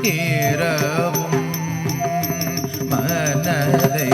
இரவும் மனதை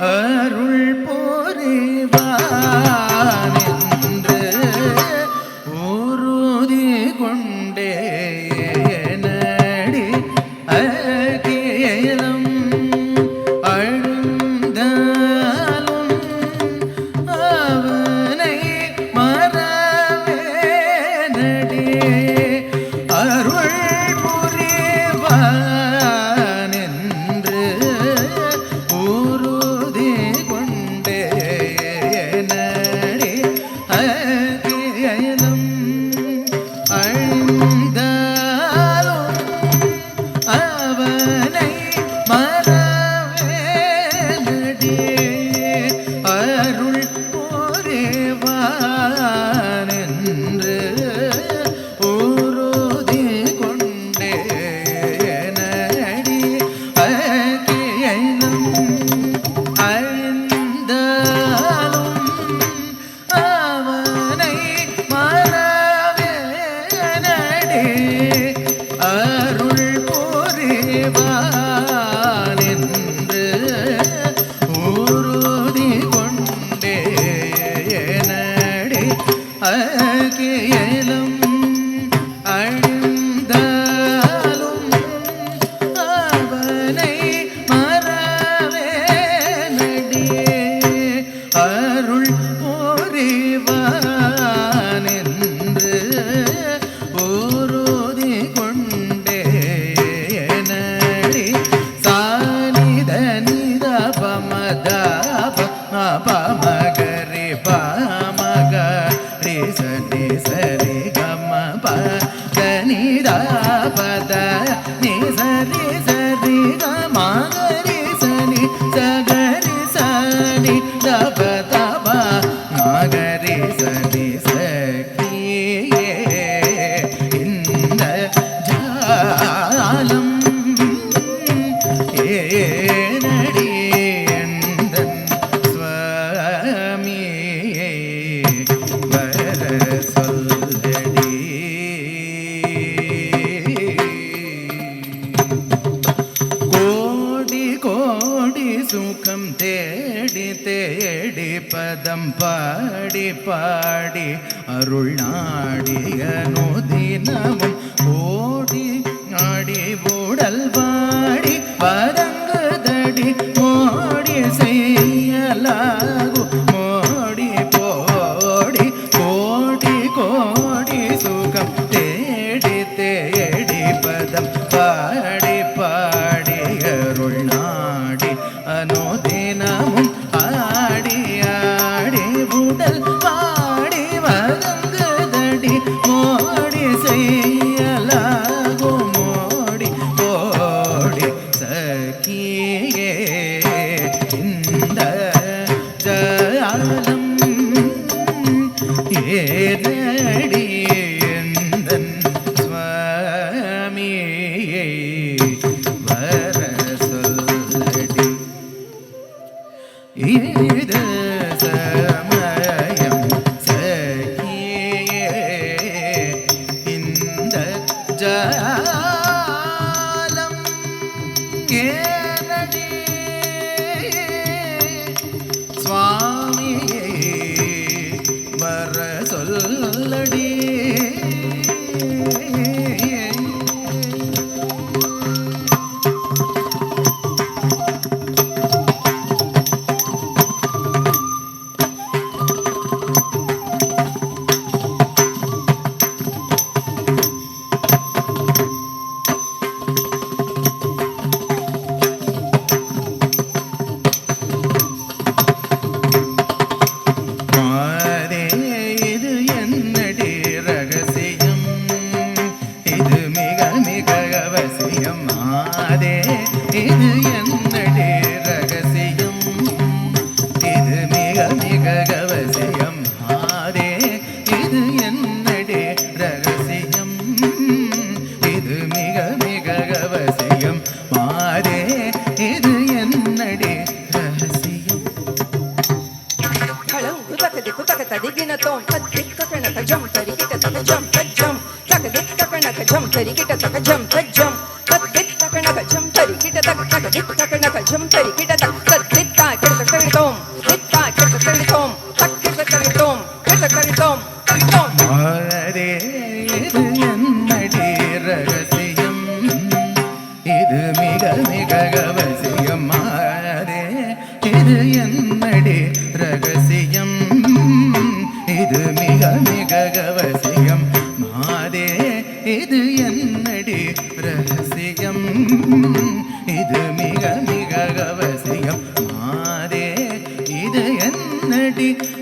அருள் பொறிவா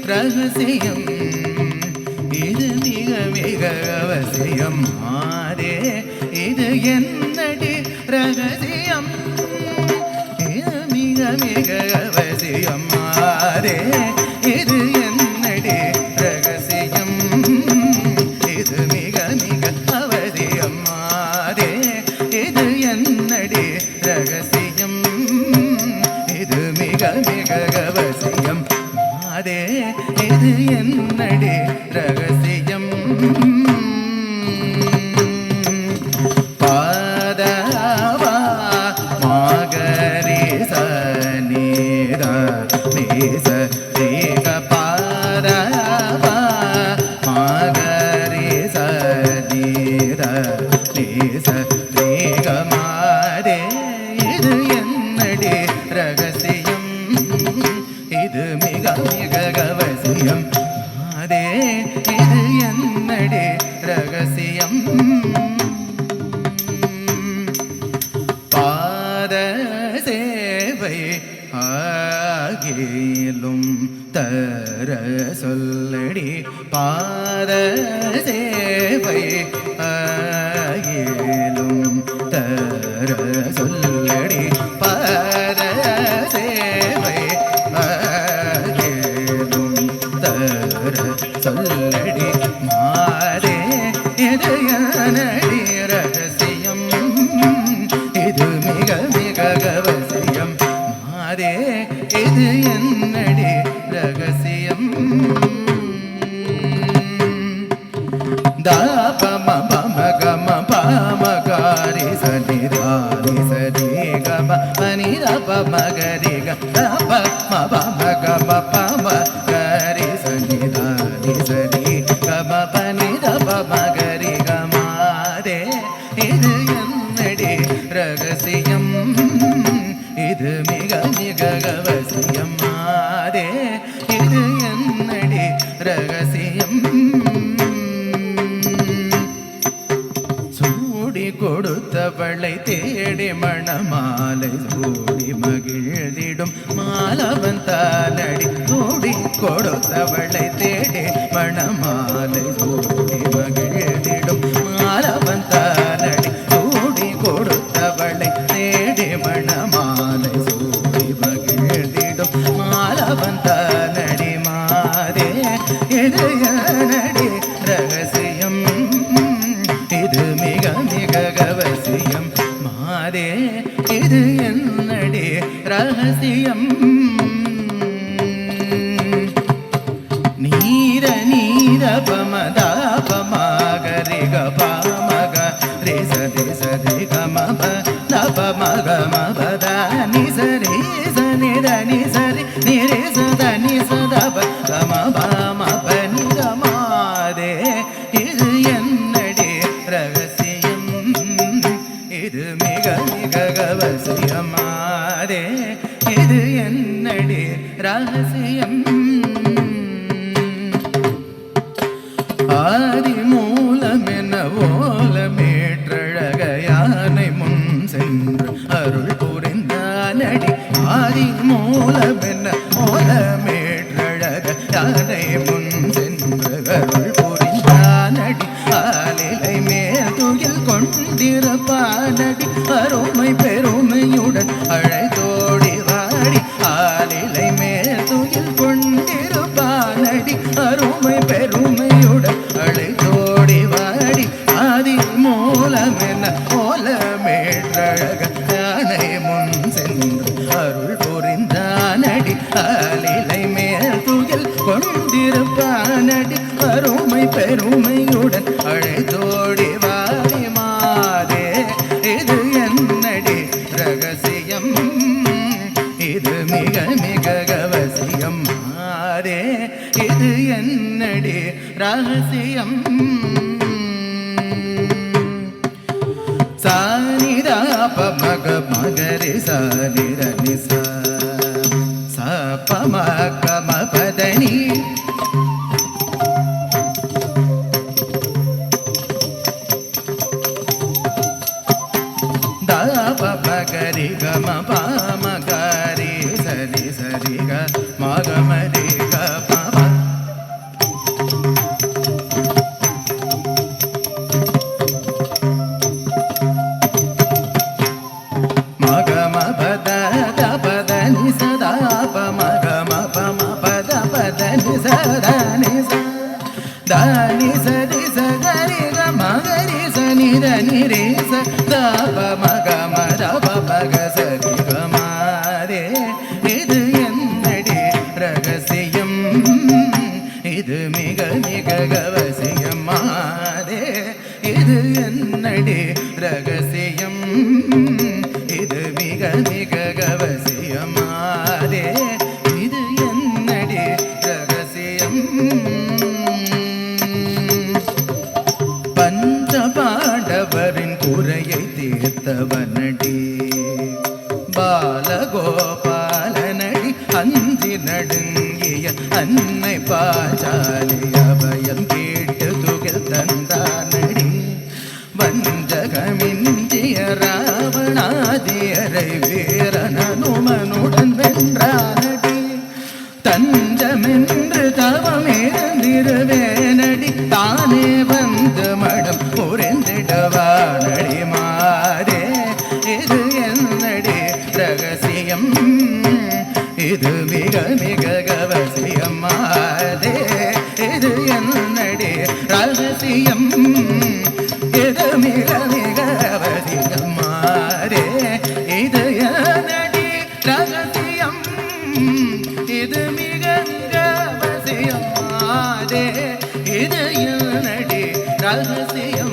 ரகசியம் இது ரகசியம் ஆரே இது என்னடி ரகசியம் இது மிக மிக அவசியம் ஆரே இது என்னடி ரகசியம் இது மிக மிக அவசியம் ஆரே இது என்னடி ரகசியம் இது மிக மிக அவசியம் ஆரே இது என்னடி ரகசியம் பாதவா மாகரி சனித நீச ரேக பாதவா மாகரி சனித நீச ரேக மாதே இது என்னடி ரகசியம் இது மிக மிக அவசியம் அதே இது என்னடி ரகசியம் பாத சேவை ஆகிலும் தர சொல்லடி பாத சேவை ஆகிலும் தர சொல்லடி பாத சேவை ஆகிலும் தர சொல்லடி மாறே இது என்னடி ரகசியம் இது மிக மிக அவசியம் மாறே இது என்னடி ரகசியம் தாபம பம கம பாம காரி சனி ராணி சரி கம பனி ரப மகரி கம பம கம பம காரி சனி ராணி சரி கம பனி ரப மகரி கமாதே இது என்னடி ரகசியம் இது மிக மிக அவசியம் ஆதே இது என்னடி ரகசியம் சூடி கொடுத்தவளை தேடி மணமாலை சூடி மகிழ்ந்திடும் மாலவன் தானடி சூடி கொடுத்தவளை தேடி மணமாலை சூடி மகிழ்ந்திடும் மாலவன் தானடி சூடி கொடுத்தவளை தேடி மணமாலை சூடி மகிழ்ந்திடும் மாலவன் தானடி மாதே இது என்னடி ரகசியம் இது மிக மிக அவசியம் மாதே இது என்னடி ரகசியம் நீர நீர பமதா பமகரி கபமக ரே சரி சரி கமப தப மக மபத நி சரி சனி ரணி சரி நிரே சத நி சதப கமப மப நி கமாதே இது என்னடி ரகசியம் இது மிக மிக அவசியம் ஆதே இது என்னடி ரகசியம் ஆதி மூலமென ஓலமேற்றழக யானை முன் சென்று அருள் புரிந்தானடி ஆதி மூலமென ஓலமேற்றழக யானை முன் சென்று அருள் புரிந்தானடி ஆலிலை மேதுயில் கொண்டிருப்பானடி அருமை பெருமையுடன் அழைத்தோடி வாடி ஆலிலை மேதுயில் கொண்டிருப்பானடி அருமை பெருமையுடன் அழைத்தோடி வாடி ஆதி மூலமென ஓலமேற்றழக யானை முன் சென்று அருள் புரிந்தானடி ஆலிலை மேதுயில் கொண்டிருப்பானடி அருமை பெருமையுடன் அழைத்தோடி வாடி மாதே இது என்னடி ரகசியம் இது மிக மிக அவசியம் மாதே இது என்னடி ரகசியம் சானிதா பமக மகரி சானிர நிசா சபமக மபதனி பமகரி கம பாமகரி சரி சரி க மகமரி க பம சரி சகரி மகரி சனித நிரேச தப மக மதப மக சரி கமாரே இது என்னடி ரகசியம் இது மிக மிக கவசியமாதே இது என்னடி ரகசியம் இது மிக மிக கவசியமாதே இது என்னடி ரகசியம் பஞ்ச பாண்டவரின் குறையை தீர்த்தவனடி பாலகோபாலனடி அஞ்சி நடுங்கிய அன்னை பாஞ்சாலி அபயம் கேட்டு துகில் தந்தானடி வஞ்சகமிஞ்சிய ராவணாதியரை வீரனுமனுடன் வென்றானடி தஞ்சமென்று தவமேந்திருவேனடி தானே வந்து மடம் புரிந்திடுவானடி மாதே இது என்னடி ரகசியம் இது மிக மிக கவசியமாதே இது என்னடி ரகசியம் இது மிக மிக கவசியமாதே இது என்னடி ரகசியம் இது மிக கவசியமாதே இது என்னடி ரகசியம்